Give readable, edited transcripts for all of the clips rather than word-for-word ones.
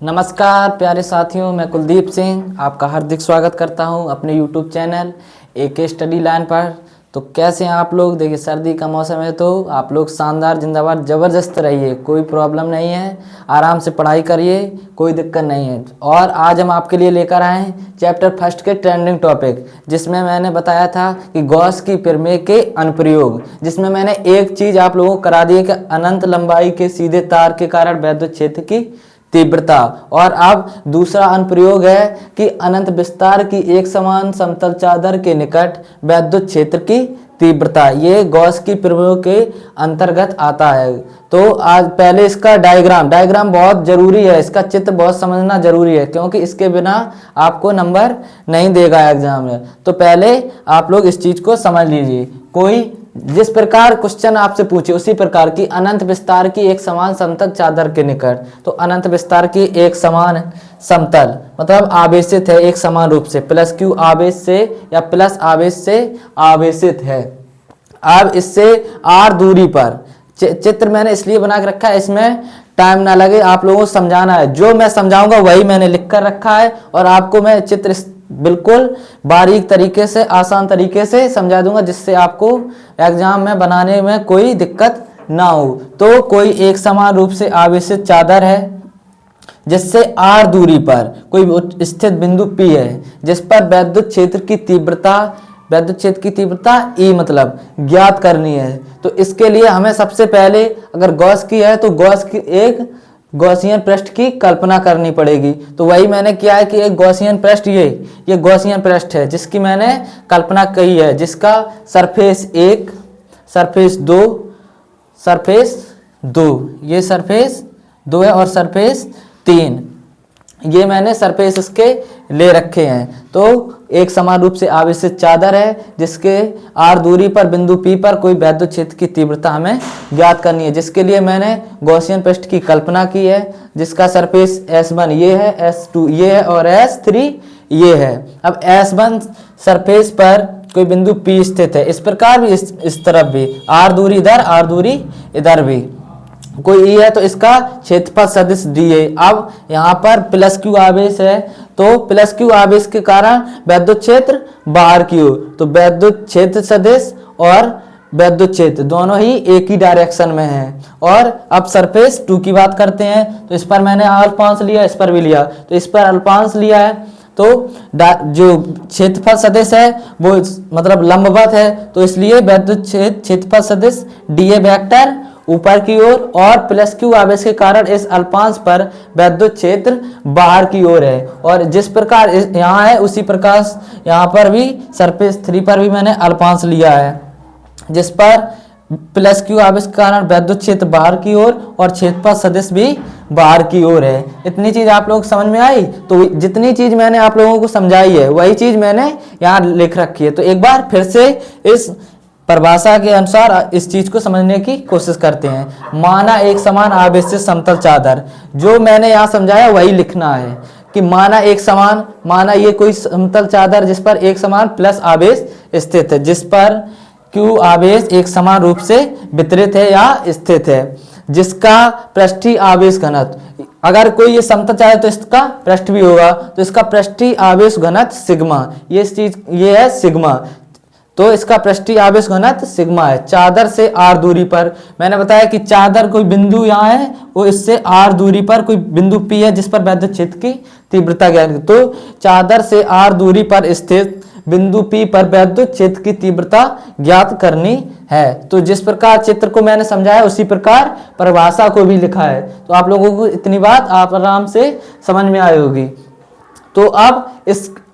नमस्कार प्यारे साथियों, मैं कुलदीप सिंह आपका हार्दिक स्वागत करता हूं अपने YouTube channel AK study line पर। तो कैसे हैं आप लोग? देखिए, सर्दी का मौसम है तो आप लोग शानदार जिंदाबाद ज़बरदस्त रहिए, कोई प्रॉब्लम नहीं है, आराम से पढ़ाई करिए, कोई दिक्कत नहीं है। और आज हम आपके लिए लेकर आए हैं चैप्टर फर्स्ट के ट्रेंडिंग टॉपिक, जिसमें मैंने बताया था कि गॉस की प्रमेय के अनुप्रयोग, जिसमें मैंने एक चीज़ आप लोगों को करा दी है कि अनंत लंबाई के सीधे तार के कारण वैद्युत क्षेत्र की तीव्रता। और अब दूसरा अनुप्रयोग है कि अनंत विस्तार की एक समान समतल चादर के निकट वैद्युत क्षेत्र की तीव्रता, ये गॉस की प्रमेय के अंतर्गत आता है। तो आज पहले इसका डायग्राम बहुत जरूरी है, इसका चित्र बहुत समझना जरूरी है, क्योंकि इसके बिना आपको नंबर नहीं देगा एग्जाम में। तो पहले आप लोग इस चीज को समझ लीजिए। कोई जिस प्रकार क्वेश्चन आपसे पूछे उसी प्रकार की अनंत विस्तार की एक समान समतल चादर के निकट, तो अनंत विस्तार की एक समान समतल मतलब आवेशित है एक समान रूप से, प्लस क्यू आवेश से या प्लस आवेश से आवेशित है। अब इससे आर दूरी पर चित्र मैंने इसलिए बना के रखा है, इसमें टाइम ना लगे, आप लोगों को समझाना है। जो मैं समझाऊंगा वही मैंने लिख कर रखा है, और आपको मैं चित्र बिल्कुल बारीक तरीके से, आसान तरीके से समझा दूंगा, जिससे आपको एग्जाम में बनाने में कोई दिक्कत ना हो। तो कोई एक समान रूप से आवेशित चादर है जिससे आर दूरी पर कोई स्थित बिंदु P है, जिस पर वैद्युत क्षेत्र की तीव्रता E मतलब ज्ञात करनी है। तो इसके लिए हमें सबसे पहले, अगर गॉस की है तो गॉस की एक गॉसियन पृष्ठ की कल्पना करनी पड़ेगी। तो वही मैंने किया है कि एक गॉसियन पृष्ठ, ये गॉसियन पृष्ठ है जिसकी मैंने कल्पना की है, जिसका सरफेस 1, सरफेस 2, सरफेस 2, ये सरफेस 2 है, और सरफेस 3, ये मैंने सरफेस इसके ले रखे हैं। तो एक समान रूप से आवेशित चादर है जिसके आर दूरी पर बिंदु P पर कोई वैद्युत क्षेत्र की तीव्रता हमें ज्ञात करनी है, जिसके लिए मैंने गॉसियन पृष्ठ की कल्पना की है, जिसका सरफेस S1 ये है, S2 ये है, और S3 ये है। अब S1 सरफेस पर कोई बिंदु P स्थित है, इस प्रकार भी इस तरफ भी, आर दूरी इधर, आर दूरी इधर भी कोई E है, तो इसका क्षेत्रफल सदिश D है। अब यहाँ पर प्लस क्यू आवेश है, तो प्लस क्यू आवेश के कारण वैद्युत क्षेत्र बाहर की ओर, तो वैद्युत क्षेत्र सदिश और वैद्युत क्षेत्र दोनों ही एक ही डायरेक्शन में है। और अब सरफेस 2 की बात करते हैं, तो इस पर मैंने अल्पांश लिया, इस पर भी लिया, तो इस पर अल्पांश लिया है, तो जो क्षेत्रफल सदिश है वो मतलब लंबवत है, तो इसलिए वैद्युत क्षेत्रफल सदिश डीए वेक्टर ऊपर की ओर, और प्लस क्यू आवेश के कारण इस अल्पांश पर वैद्युत क्षेत्र बाहर की ओर है। और जिस प्रकार यहाँ है उसी प्रकार यहाँ पर भी सरफेस 3 पर भी मैंने अल्पांश लिया है, जिस पर प्लस क्यू आवेश के कारण वैद्युत क्षेत्र बाहर की ओर और क्षेत्रफल सदिश भी बाहर की ओर है। इतनी चीज आप लोग समझ में आई? तो जितनी चीज मैंने आप लोगों को समझाई है वही चीज मैंने यहाँ लिख रखी है। तो एक बार फिर से इस परिभाषा के अनुसार इस चीज को समझने की कोशिश करते हैं। माना एक समान आवेशित समतल चादर, जो मैंने यहाँ समझाया वही लिखना है कि माना एक समान, माना ये कोई समतल चादर जिस पर एक समान प्लस आवेश स्थित है, जिस पर क्यू आवेश एक समान रूप से वितरित है या स्थित है, जिसका पृष्ठीय आवेश घनत्व, अगर कोई ये समतल चाहे तो इसका पृष्ठ भी होगा, तो इसका पृष्ठीय आवेश घनत्व सिग्मा, ये है सिग्मा, तो इसका पृष्ठीय आवेश घनत्व सिग्मा है। चादर से आर दूरी पर, मैंने बताया कि चादर कोई बिंदु यहाँ है, वो इससे आर दूरी पर कोई बिंदु P है जिस पर वैद्युत क्षेत्र की तीव्रता ज्ञात, तो चादर से आर दूरी पर स्थित बिंदु P पर वैद्युत क्षेत्र की तीव्रता ज्ञात करनी है। तो जिस प्रकार चित्र को मैंने समझाया उसी प्रकार परिभाषा को भी लिखा है। तो आप लोगों को इतनी बात आप आराम से समझ में आई होगी। तो अब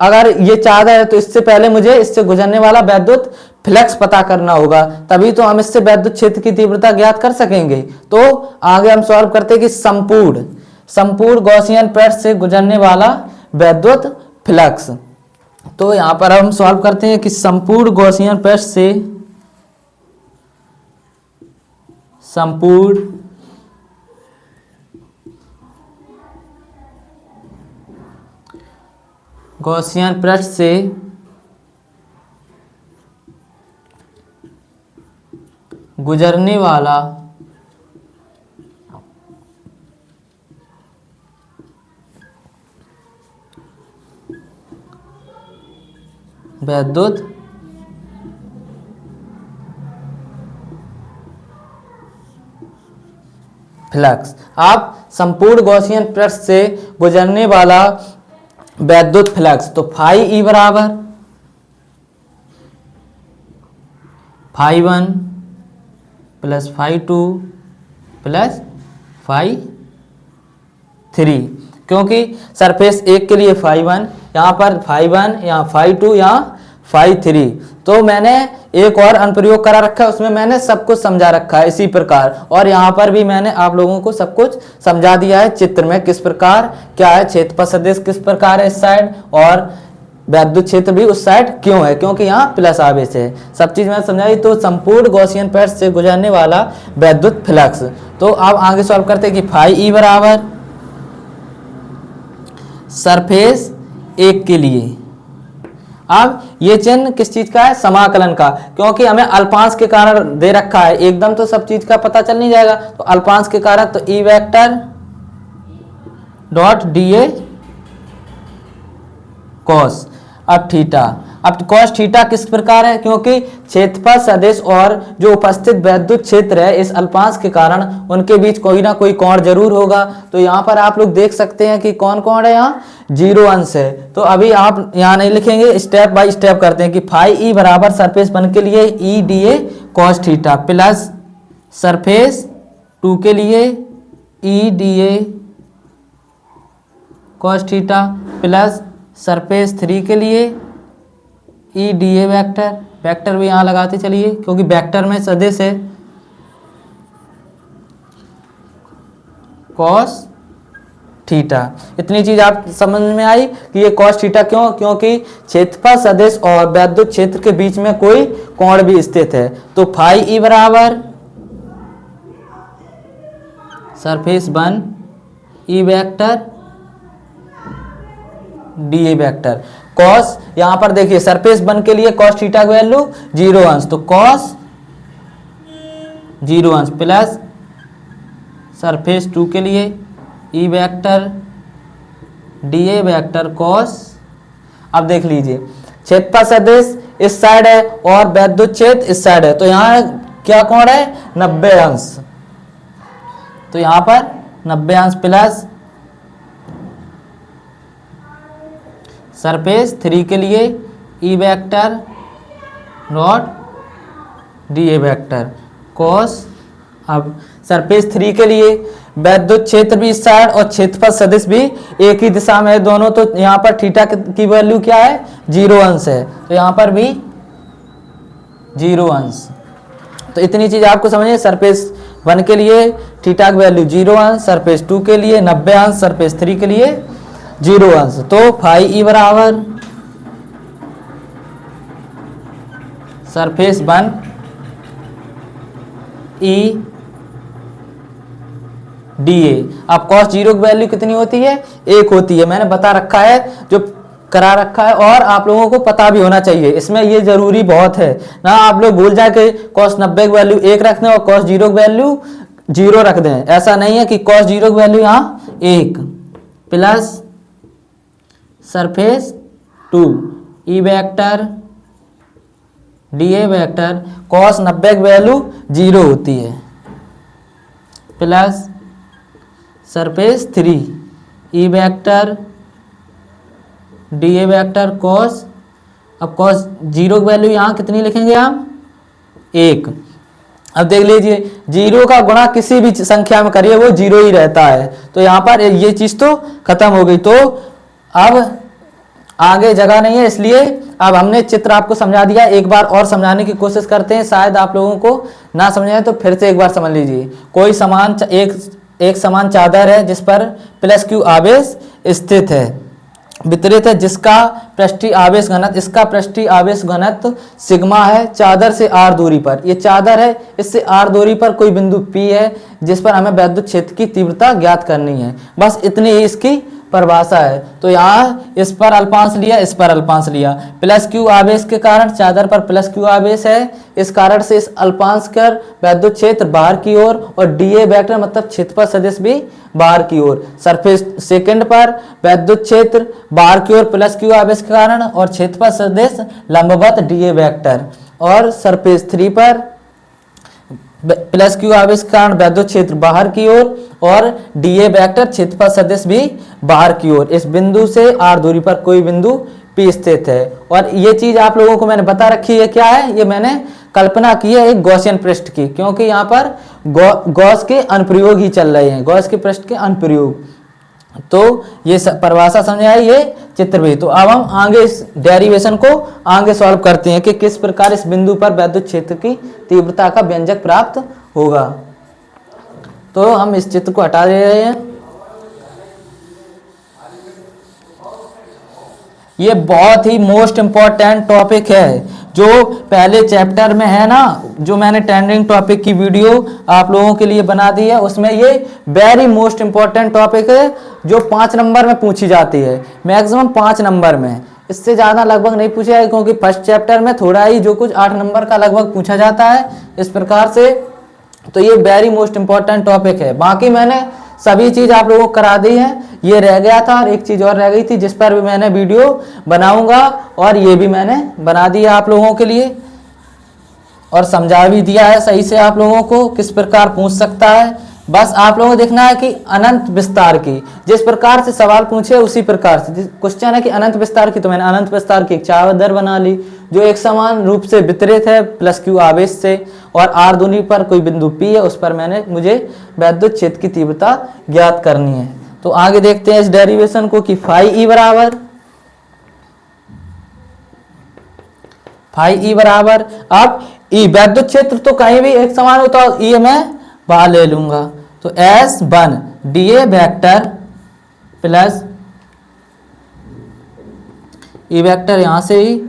अगर ये चादर है तो इससे पहले मुझे इससे गुजरने वाला वैद्युत फ्लक्स पता करना होगा, तभी तो हम इससे वैद्युत क्षेत्र की तीव्रता ज्ञात कर सकेंगे। तो आगे हम सॉल्व करते हैं कि संपूर्ण गॉसियन पृष्ठ से गुजरने वाला वैद्युत फ्लक्स। तो यहां पर हम सॉल्व करते हैं कि संपूर्ण गॉसियन पृष्ठ से गॉसियन पृष्ठ से गुजरने वाला वैद्युत फ्लक्स। आप संपूर्ण गॉसियन पृष्ठ से गुजरने वाला वैद्युत फ्लक्स, तो फाई ई बराबर φ1 प्लस φ2 प्लस φ3, क्योंकि सरफेस एक के लिए φ1, यहाँ पर φ1, यहाँ φ2, यहाँ φ3। तो मैंने एक और अनुप्रयोग करा रखा है, उसमें मैंने सब कुछ समझा रखा है इसी प्रकार, और यहाँ पर भी मैंने आप लोगों को सब कुछ समझा दिया है चित्र में किस प्रकार क्या है, क्षेत्रफल सदिश किस प्रकार है इस साइड, और वैद्युत क्षेत्र भी उस साइड क्यों है, क्योंकि यहाँ प्लस आवेश है। सब चीज मैंने समझाई। तो संपूर्ण गॉसियन पृष्ठ से गुजरने वाला वैद्युत फ्लक्स। तो अब आगे सॉल्व करते हैं कि फाई ई बराबर सरफेस एक के लिए। अब ये चिन्ह किस चीज का है, समाकलन का, क्योंकि हमें अल्पांश के कारण दे रखा है, एकदम तो सब चीज का पता चल नहीं जाएगा, तो अल्पांश के कारण, तो E vector dot D A cos. अब थीटा, अब कॉस थीटा किस प्रकार है, क्योंकि क्षेत्रफल सदिश और जो उपस्थित वैद्युत क्षेत्र है इस अल्पांश के कारण उनके बीच कोई ना कोई कोण जरूर होगा। तो यहाँ पर आप लोग देख सकते हैं कि कौन कोण है, यहाँ 0 अंश है। तो अभी आप यहाँ नहीं लिखेंगे, स्टेप बाय स्टेप करते हैं कि फाई ई बराबर सरफेस 1 के लिए E D A cos theta plus surface 2 के लिए E D A cos theta plus surface 3 के लिए E D A vector, vector भी यहाँ लगाते चलिए क्योंकि वैक्टर में सदिश है कॉस थीटा। इतनी चीज आप समझ में आई कि ये कॉस थीटा क्यों, क्योंकि क्षेत्रफल सदिश और वैद्युत क्षेत्र के बीच में कोई कोण भी स्थित है। तो फाई ई बराबर surface 1 E vector D A vector cos, यहां पर देखिए सरफेस 1 के लिए कॉस थीटा की वैल्यू 0 अंश, तो कॉस 0 अंश प्लस सरफेस 2 के लिए E vector D A vector cos. अब देख लीजिए क्षेत्रफल सदिश इस साइड है और वैद्युत क्षेत्र इस साइड है, तो यहां क्या कोण है 90 अंश, तो यहां पर 90 अंश प्लस सरफेस 3 के लिए E vector dot D A vector cos. अब सरफेस 3 के लिए वैद्युत क्षेत्र भी इस साइड और क्षेत्रफल सदिश भी एक ही दिशा में है दोनों, तो यहाँ पर थीटा की वैल्यू क्या है 0 अंश है, तो यहाँ पर भी 0 अंश। तो इतनी चीज आपको समझिए, सरफेस 1 के लिए थीटा की वैल्यू 0 अंश, सरफेस 2 के लिए 90 अंश, सरफेस 3 के लिए 0 अंश। तो फाई ई बराबर सरफेस 1 ई डी ए। अब कॉस 0 की वैल्यू कितनी होती है 1 होती है, मैंने बता रखा है जो करा रखा है, और आप लोगों को पता भी होना चाहिए, इसमें ये जरूरी बहुत है ना, आप लोग भूल जाए कि कॉस 90 की वैल्यू 1 रख दें और कॉस 0 की वैल्यू 0 रख दें। ऐसा नहीं है कि कॉस 0 की वैल्यू यहाँ 1 plus surface 2 E vector D A vector cos 90 की वैल्यू 0 होती है plus surface 3 E vector D A vector cos. अब कॉस 0 की वैल्यू यहाँ कितनी लिखेंगे हम 1। अब देख लीजिए 0 का गुणा किसी भी संख्या में करिए वो 0 ही रहता है, तो यहाँ पर ये चीज तो खत्म हो गई। तो अब आगे जगह नहीं है, इसलिए अब हमने चित्र आपको समझा दिया, एक बार और समझाने की कोशिश करते हैं, शायद आप लोगों को ना समझ आए तो फिर से एक बार समझ लीजिए। कोई समान एक समान चादर है जिस पर प्लस क्यू आवेश स्थित है वितरित है, जिसका पृष्ठीय आवेश घनत्व, इसका पृष्ठीय आवेश घनत्व सिग्मा है चादर से r दूरी पर। ये चादर है, इससे r दूरी पर कोई बिंदु P है जिस पर हमें वैद्युत क्षेत्र की तीव्रता ज्ञात करनी है। बस इतनी ही इसकी परिभाषा है। तो यहाँ इस पर अल्पांश लिया, इस पर अल्पांश लिया। प्लस क्यू आवेश के कारण चादर पर प्लस क्यू आवेश है, इस कारण से इस अल्पांश कर वैद्युत क्षेत्र बाहर की ओर और डीए वेक्टर मतलब क्षेत्रफल सदिश भी बाहर की ओर। सरफेस सेकंड पर वैद्युत क्षेत्र बाहर की ओर प्लस क्यू आवेश के कारण और क्षेत्रफल सदिश लंबवत डीए वेक्टर। और सरफेस 3 पर प्लस क्यू आवेश के कारण वैद्युत क्षेत्र बाहर की ओर और डीए वेक्टर क्षेत्रफल सदिश भी बाहर की ओर। इस बिंदु से आर दूरी पर कोई बिंदु P स्थित है। और ये चीज आप लोगों को मैंने बता रखी है, क्या है ये, मैंने कल्पना की है एक गॉसियन पृष्ठ की, क्योंकि यहाँ पर गॉस के अनुप्रयोग ही चल रहे हैं, गॉस के पृष्ठ के अनुप्रयोग। तो ये परिभाषा समझ आई, ये चित्र भी। तो अब हम आगे इस डेरिवेशन को आगे सॉल्व करते हैं कि किस प्रकार इस बिंदु पर वैद्युत क्षेत्र की तीव्रता का व्यंजक प्राप्त होगा। तो हम इस चित्र को हटा दे रहे हैं। ये बहुत ही मोस्ट इंपॉर्टेंट टॉपिक है जो पहले चैप्टर में है ना, जो मैंने टेंडिंग टॉपिक की वीडियो आप लोगों के लिए बना दी है, उसमें ये वेरी मोस्ट इंपॉर्टेंट टॉपिक है जो 5 नंबर में पूछी जाती है, मैक्सिमम 5 नंबर में, इससे ज़्यादा लगभग नहीं पूछा है, क्योंकि फर्स्ट चैप्टर में थोड़ा ही जो कुछ 8 नंबर का लगभग पूछा जाता है इस प्रकार से। तो ये वेरी मोस्ट इंपॉर्टेंट टॉपिक है। बाकी मैंने सभी चीज आप लोगों को करा दी है, ये रह गया था और एक चीज और रह गई थी जिस पर भी मैंने वीडियो बनाऊंगा, और ये भी मैंने बना दिया आप लोगों के लिए और समझा भी दिया है सही से आप लोगों को किस प्रकार पूछ सकता है। बस आप लोगों को देखना है कि अनंत विस्तार की जिस प्रकार से सवाल पूछे उसी प्रकार से क्वेश्चन है कि अनंत विस्तार की, तो मैंने अनंत विस्तार की एक चादर बना ली जो एक समान रूप से वितरित है प्लस क्यू आवेश से, और आर दूरी पर कोई बिंदु P है, उस पर मुझे वैद्युत क्षेत्र की तीव्रता ज्ञात करनी है। तो आगे देखते हैं इस डेरिवेशन को कि फाई ई बराबर अब ई वैद्युत क्षेत्र तो कहीं भी एक समान होता है, ई मैं बाहर ले लूंगा, तो S1 DA vector plus E vector यहां से ही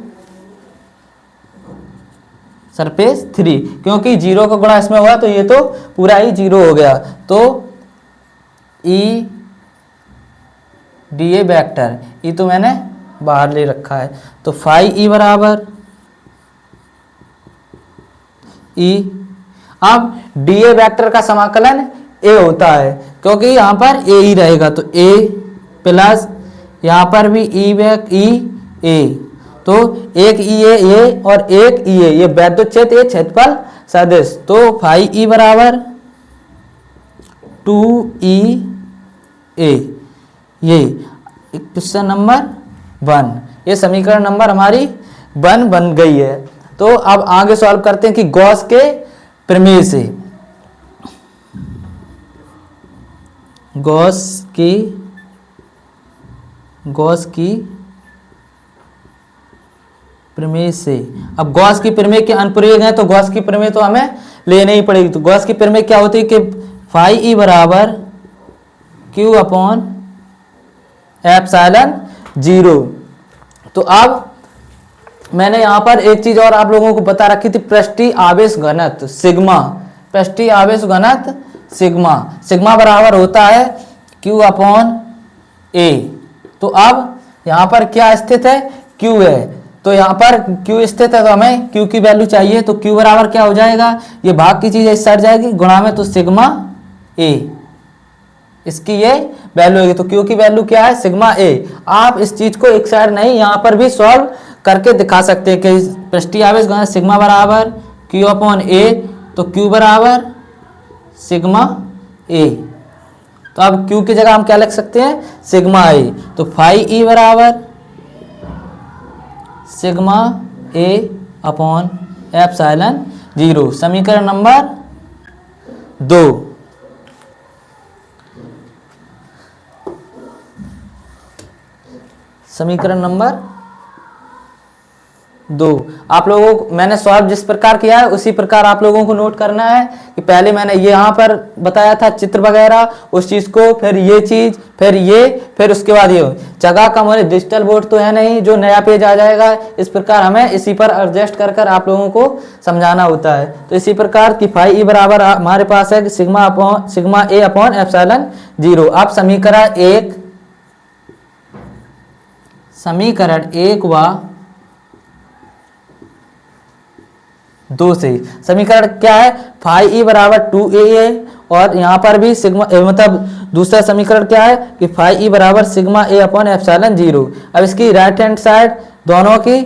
सरफेस 3, क्योंकि 0 का गुणा इसमें हुआ तो ये तो पूरा ही 0 हो गया। तो ई डीए वेक्टर, ई तो मैंने बाहर ले रखा है, तो फाई ई बराबर ई। अब डीए वेक्टर का समाकलन ए होता है, क्योंकि यहाँ पर ए ही रहेगा, तो ए प्लस यहाँ पर भी ई ए, तो एक ई ए और एक ई ए, ये वैद्युत क्षेत्र, ये क्षेत्रफल सदिश। तो फाई ई बराबर 2e ए, ये क्वेश्चन नंबर 1, ये समीकरण नंबर हमारी 1 बन गई है। तो अब आगे सॉल्व करते हैं कि गॉस के प्रमेय से, गॉस की प्रमेय से। अब गॉस की प्रमेय के अनुप्रयोग है, तो गॉस की प्रमेय तो हमें लेने ही पड़ेगी। तो गॉस की प्रमेय क्या होती है कि फाई ई बराबर क्यू अपॉन एप्सिलॉन 0। तो अब मैंने यहाँ पर एक चीज और आप लोगों को बता रखी थी, पृष्ठीय आवेश घनत्व सिग्मा, पृष्ठीय आवेश घनत्व सिग्मा बराबर होता है क्यू अपॉन ए। तो अब यहाँ पर क्या स्थित है, क्यू है, तो यहाँ पर Q स्थित है, तो हमें Q की वैल्यू चाहिए, तो Q बराबर क्या हो जाएगा, ये भाग की चीज इस साइड जाएगी, गुणा में तो सिग्मा A, इसकी ये वैल्यू होगी। तो Q की वैल्यू क्या है, सिग्मा A। आप इस चीज को एक साइड नहीं, यहाँ पर भी सॉल्व करके दिखा सकते हैं कि पृष्ठीय आवेश घनत्व सिग्मा बराबर Q अपॉन A, तो Q बराबर सिग्मा A। तो अब Q की जगह हम क्या लिख सकते हैं, सिग्मा A। तो फाई E बराबर सिग्मा ए अपॉन एप्सिलॉन 0, समीकरण नंबर 2। समीकरण नंबर 2 आप लोगों को मैंने सॉल्व जिस प्रकार किया है उसी प्रकार आप लोगों को नोट करना है कि पहले मैंने ये यहाँ पर बताया था चित्र वगैरह, उस चीज को, फिर ये चीज, फिर ये, फिर उसके बाद ये। जगह कम होने, डिजिटल बोर्ड तो है नहीं जो नया पेज आ जाएगा, इस प्रकार हमें इसी पर एडजस्ट कर कर आप लोगों को समझाना होता है। तो इसी प्रकार की फाई ई बराबर हमारे पास है कि सिग्मा ए अपॉन एप्सिलॉन 0। अब समीकरण 1 समीकरण 1 व 2 से। समीकरण क्या है, फाई ई बराबर 2a और यहाँ पर भी सिग्मा मतलब दूसरा समीकरण क्या है कि फाई ई बराबर सिग्मा ए अपॉन एप्सिलॉन 0। अब इसकी राइट हैंड साइड दोनों की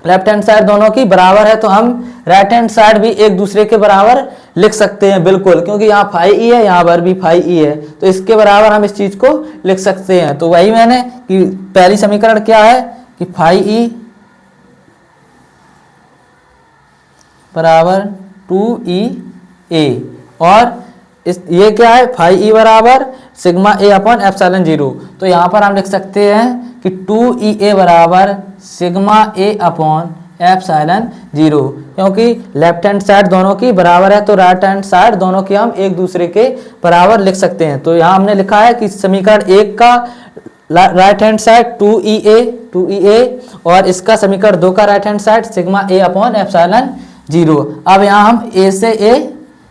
लेफ्ट हैंड साइड दोनों की बराबर है, तो हम राइट हैंड साइड भी एक दूसरे के बराबर लिख सकते हैं बिल्कुल, क्योंकि यहाँ फाई ई है, यहाँ पर भी फाई ई है, तो इसके बराबर हम इस चीज को लिख सकते हैं। तो वही मैंने कि पहली समीकरण क्या है कि फाई ई बराबर 2e और ये क्या है, फाई ई बराबर सिग्मा ए अपॉन एप्सिलॉन 0। तो यहाँ पर हम लिख सकते हैं कि 2e बराबर सिग्मा ए अपॉन एप्सिलॉन 0, क्योंकि लेफ्ट हैंड साइड दोनों की बराबर है, तो राइट हैंड साइड दोनों की हम एक दूसरे के बराबर लिख सकते हैं। तो यहाँ हमने लिखा है कि समीकरण 1 का राइट हैंड साइड 2e और इसका समीकरण 2 का राइट हैंड साइड सिग्मा ए अपॉन एप्सिलॉन 0। अब यहाँ हम a से a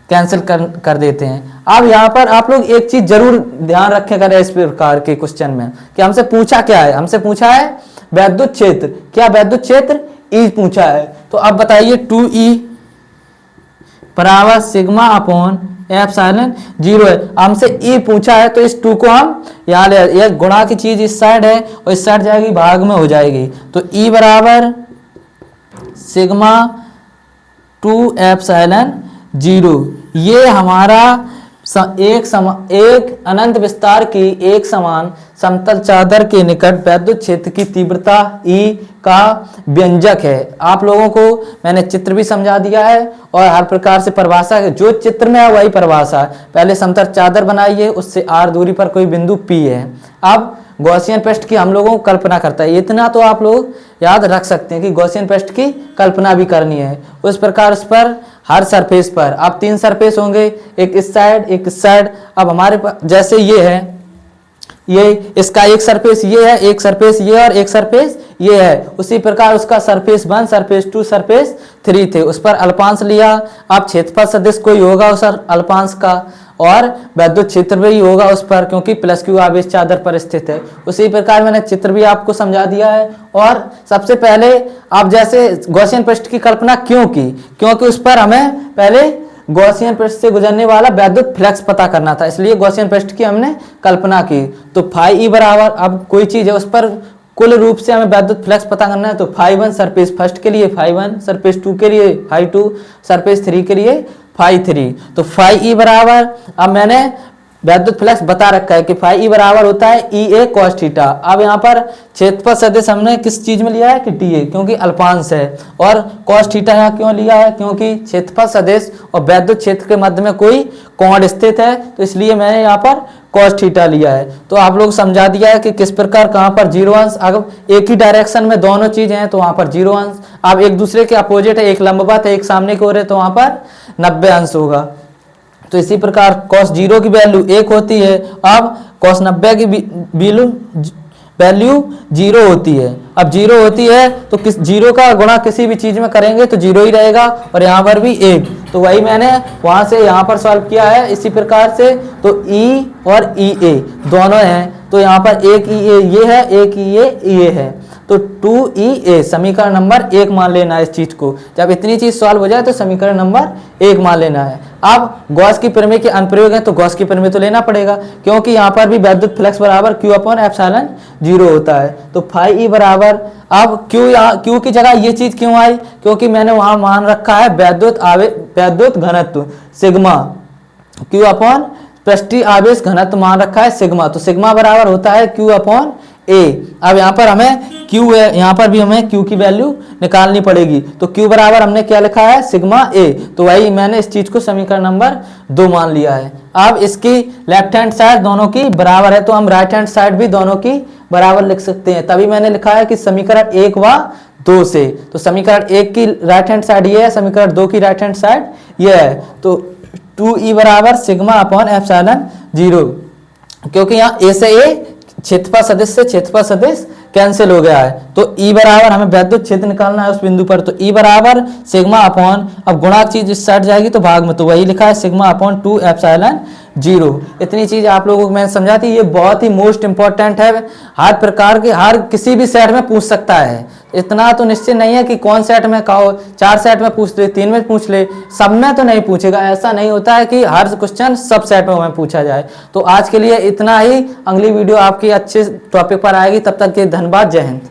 कैंसिल कर देते हैं। अब यहाँ पर आप लोग एक चीज जरूर ध्यान रखें करें इस प्रकार के क्वेश्चन में कि हमसे पूछा क्या है, हमसे पूछा है वैद्युत क्षेत्र, क्या वैद्युत क्षेत्र E पूछा है। तो अब बताइए 2e बराबर सिग्मा अपॉन एप्सिलॉन 0 है, हमसे E पूछा है, तो इस 2 को हम यहाँ ले, ये गुणा की चीज इस साइड है और इस साइड जाएगी भाग में हो जाएगी, तो E बराबर सिग्मा 2 एप्सिलॉन 0। ये हमारा एक अनंत विस्तार की एक समान समतल चादर के निकट वैद्युत क्षेत्र की तीव्रता E का व्यंजक है। आप लोगों को मैंने चित्र भी समझा दिया है और हर प्रकार से परिभाषा जो चित्र में है वही परिभाषा। पहले समतल चादर बनाइए, उससे r दूरी पर कोई बिंदु P है। अब गॉसियन पृष्ठ की हम लोगों को कल्पना करता है, इतना तो आप लोग याद रख सकते हैं कि गॉसियन पृष्ठ की कल्पना भी करनी है। उस प्रकार उस पर हर सरफेस पर अब 3 सरफेस होंगे, एक इस साइड एक इस साइड। अब हमारे पास जैसे ये है, ये इसका एक सरफेस ये है, एक सरफेस ये और एक सरफेस ये है, उसी प्रकार उसका सरफेस 1 सरफेस 2 सरफेस 3 थे, उस पर अल्पांश लिया। अब क्षेत्रफल सदिश कोई होगा उस अल्पांश का और वैद्युत क्षेत्र भी होगा उस पर, क्योंकि प्लस क्यू आवेश चादर पर स्थित है। उसी प्रकार मैंने चित्र भी आपको समझा दिया है। और सबसे पहले आप जैसे गॉसियन पृष्ठ की कल्पना क्यों की, क्योंकि उस पर हमें पहले गॉसियन पृष्ठ से गुजरने वाला वैद्युत फ्लक्स पता करना था, इसलिए गॉसियन पृष्ठ की हमने कल्पना की। तो फाई ई बराबर, अब कोई चीज है उस पर कुल रूप से हमें वैद्युत फ्लक्स पता करना है, तो फाई 1 सरफेस फर्स्ट के लिए फाई 1, सरफेस 2 के लिए फाई 2, सरफेस 3 के लिए फाई 3। तो फाई ई बराबर, अब मैंने वैद्युत फ्लक्स बता रखा है कि फाई ई बराबर होता है ई ए कॉस थीटा। अब यहाँ पर क्षेत्रफल सदिश हमने किस चीज में लिया है कि टी ए, क्योंकि अल्पांश है, और कॉस थीटा यहाँ क्यों लिया है, क्योंकि क्षेत्रफल सदिश और वैद्युत क्षेत्र के मध्य में कोई कोण स्थित है, तो इसलिए मैंने यहाँ पर कॉस थीटा लिया है। तो आप लोग समझा दिया है कि किस प्रकार कहाँ पर 0 अंश, अगर एक ही डायरेक्शन में दोनों चीजें हैं तो वहां पर 0 अंश। अब एक दूसरे के अपोजिट है, एक लंबवत है एक सामने की ओर है, तो वहां पर 90 अंश होगा। तो इसी प्रकार cos 0 की वैल्यू 1 होती है। अब cos 90 की वैल्यू 0 होती है। अब 0 होती है तो किस 0 का गुणा किसी भी चीज में करेंगे तो 0 ही रहेगा, और यहाँ पर भी 1, तो वही मैंने वहां से यहाँ पर सॉल्व किया है इसी प्रकार से। तो E और EA दोनों हैं, तो यहाँ पर एक EA ये है, एक EA है, तो 2EA समीकरण नंबर 1 मान लेना है इस चीज को। जब इतनी चीज सॉल्व हो जाए तो समीकरण नंबर 1 मान लेना है। अब गॉस की प्रमेय के अनुप्रयोग है, तो गॉस की प्रमेय तो लेना पड़ेगा, क्योंकि यहाँ पर भी वैद्युत फ्लक्स बराबर Q अपॉन एप्सिलॉन 0 होता है। तो फाई ई बराबर, अब Q की जगह ये चीज क्यों आई, क्योंकि मैंने वहां मान रखा है वैद्युत घनत्व सिग्मा, Q अपॉन पृष्ठीय आवेश घनत्व मान रखा है सिग्मा, तो सिग्मा बराबर होता है Q अपॉन A। अब यहाँ पर हमें Q है, यहाँ पर भी हमें Q की वैल्यू निकालनी पड़ेगी, तो Q बराबर हमने क्या लिखा है सिग्मा A, तो वही मैंने इस चीज को समीकरण नंबर 2 मान लिया है। अब इसकी लेफ्ट हैंड साइड दोनों की बराबर है, तो हम राइट हैंड साइड भी दोनों की बराबर लिख सकते हैं, तभी मैंने लिखा है कि समीकरण 1 व 2 से। तो समीकरण 1 की राइट हैंड साइड ये है, समीकरण 2 की राइट हैंड साइड ये है, तो 2E बराबर सिग्मा अपॉन एप्सिलॉन 0, क्योंकि यहाँ A से A क्षेत्रफल सदिश से क्षेत्रफल सदिश कैंसिल हो गया है। तो ई बराबर हमें वैद्युत क्षेत्र निकालना है उस बिंदु पर, तो ई बराबर सिग्मा अपॉन, अब गुणाक चीज इस साइड जाएगी तो भाग में, तो वही लिखा है सिग्मा अपॉन 2 एप्सिलॉन 0। इतनी चीज आप लोगों को मैंने समझा थी, ये बहुत ही मोस्ट इंपॉर्टेंट है, हर प्रकार के हर किसी भी सेट में पूछ सकता है। इतना तो निश्चित नहीं है कि कौन सेट में कहो, 4 सेट में पूछ ले, 3 में पूछ ले, सब में तो नहीं पूछेगा। ऐसा नहीं होता है कि हर क्वेश्चन सब सेट में पूछा जाए। तो आज के लिए इतना ही, अगली वीडियो आपकी अच्छे टॉपिक पर आएगी। तब तक के धन्यवाद, जय हिंद।